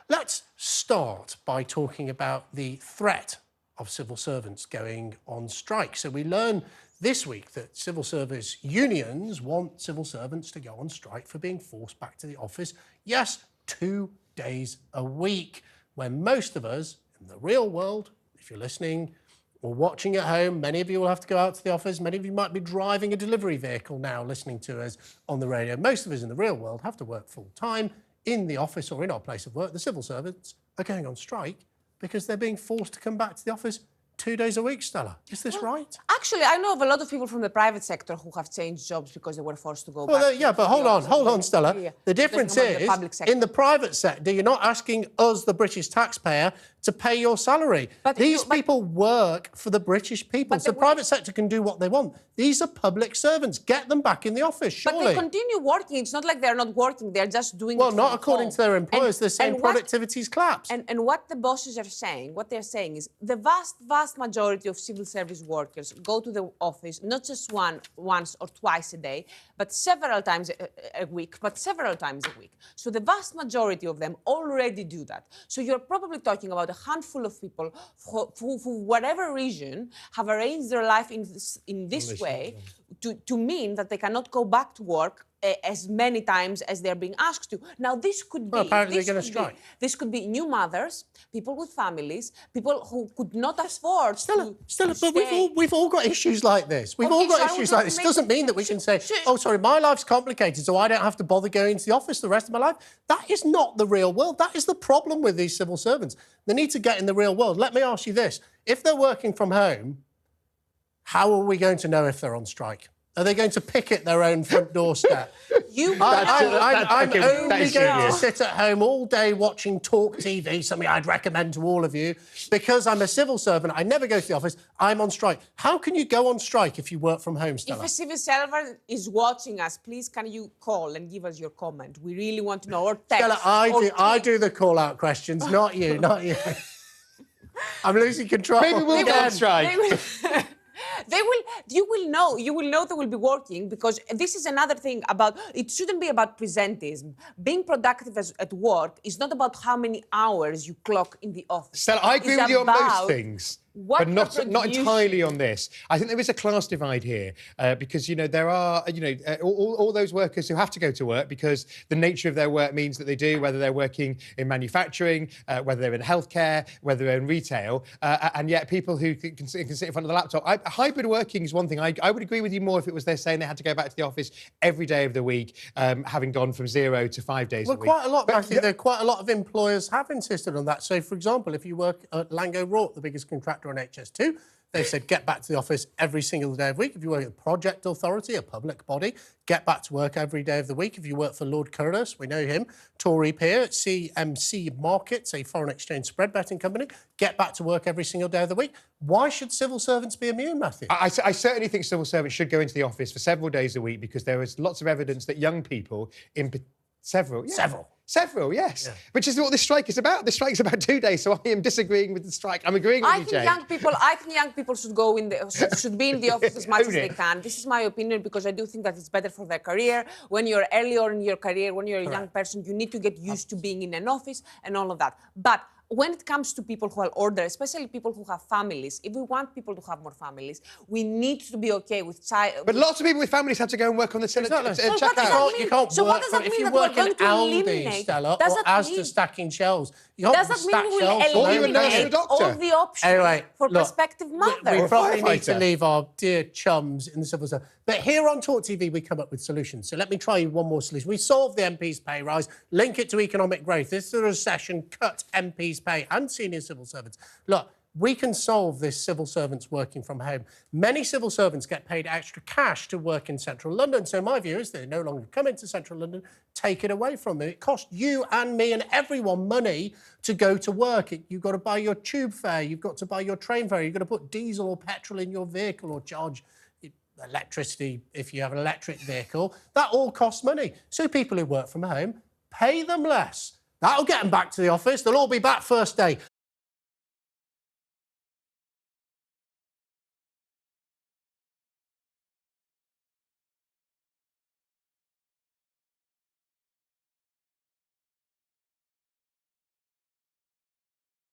Let's start by talking about the threat of civil servants going on strike. So we learn this week that civil service unions want civil servants to go on strike for being forced back to the office. Yes, 2 days a week, when most of us in the real world, if you're listening or watching at home, many of you will have to go out to the office. Many of you might be driving a delivery vehicle now listening to us on the radio. Most of us in the real world have to work full time in the office or in our place of work. The civil servants are going on strike because they're being forced to come back to the office 2 days a week, Stella. Is this right? Actually, I know of a lot of people from the private sector who have changed jobs because they were forced to go back. Yeah, but hold on, Stella. Yeah. The difference is, in the private sector, you're not asking us, the British taxpayer, to pay your salary. These people work for the British people. So the private sector can do what they want. These are public servants. Get them back in the office, surely. But they continue working. It's not like they're not working. They're just doing it Well, not according to their employers. They're saying productivity's collapsed. And what the bosses are saying, what they're saying is the vast majority of civil service workers go to the office not just once or twice a day, but several times a week, So the vast majority of them already do that. So you're probably talking about a handful of people who for whatever reason, have arranged their life in this way to mean that they cannot go back to work as many times as they're being asked to. Now, this could be... Well, apparently they're going to strike. This could be new mothers, people with families, people who could not afford Stella, but we've all got issues like this. We've all got issues like this. It doesn't mean that we can say, oh, sorry, my life's complicated, so I don't have to bother going to the office the rest of my life. That is not the real world. That is the problem with these civil servants. They need to get in the real world. Let me ask you this. If they're working from home, how are we going to know if they're on strike? Are they going to picket their own front doorstep? I'm only going to sit at home all day watching talkTV, something I'd recommend to all of you. Because I'm a civil servant, I never go to the office, I'm on strike. How can you go on strike if you work from home, Stella? If a civil servant is watching us, please can you call and give us your comment? We really want to know, or text. Stella, I do the call-out questions, not you, not you. I'm losing control. Maybe we'll go on strike. You will know they will be working, because this is another thing about, it shouldn't be about presentism. Being productive at work is not about how many hours you clock in the office. Stella, I agree with you on most things, but not entirely on this. I think there is a class divide here because, there are, all those workers who have to go to work because the nature of their work means that they do, whether they're working in manufacturing, whether they're in healthcare, whether they're in retail, and yet people who can sit in front of the laptop. Hybrid working is one thing. I would agree with you more if it was they're saying they had to go back to the office every day of the week, having gone from 0 to 5 days a week. Quite a lot, Matthew. Quite a lot of employers have insisted on that. So, for example, if you work at Lango Rort, the biggest contractor on HS2, they've said get back to the office every single day of the week. If you work at the Project Authority, a public body, get back to work every day of the week. If you work for Lord Curtis, we know him, Tory peer at CMC Markets, a foreign exchange spread betting company, get back to work every single day of the week. Why should civil servants be immune, Matthew? I certainly think civil servants should go into the office for several days a week because there is lots of evidence that young people Several, yes. Yeah. Which is what this strike is about. The strike's about 2 days, so I am disagreeing with the strike. I'm agreeing with you, Jane. I think young people should be in the office as much as they can. This is my opinion, because I do think that it's better for their career. When you're earlier in your career, when you're a young person, you need to get used to being in an office and all of that. But when it comes to people who are older, especially people who have families, if we want people to have more families, we need to be okay with But lots of people with families have to go and work on the checkout. You can't work if you work in Aldi, Stella, or Asda stacking shelves. You can't stack shelves. Or eliminate all the options for prospective mothers. We probably need to leave our dear chums in the civil service. But here on talkTV, we come up with solutions. So let me try you one more solution. We solve the MP's pay rise, link it to economic growth. This is a recession, cut MP's pay and senior civil servants. Look, we can solve this civil servants working from home. Many civil servants get paid extra cash to work in central London. So my view is they no longer come into central London, take it away from them. It costs you and me and everyone money to go to work. You've got to buy your tube fare, you've got to buy your train fare, you've got to put diesel or petrol in your vehicle or charge electricity if you have an electric vehicle. That all costs money. So people who work from home, pay them less. That'll get them back to the office. They'll all be back first day.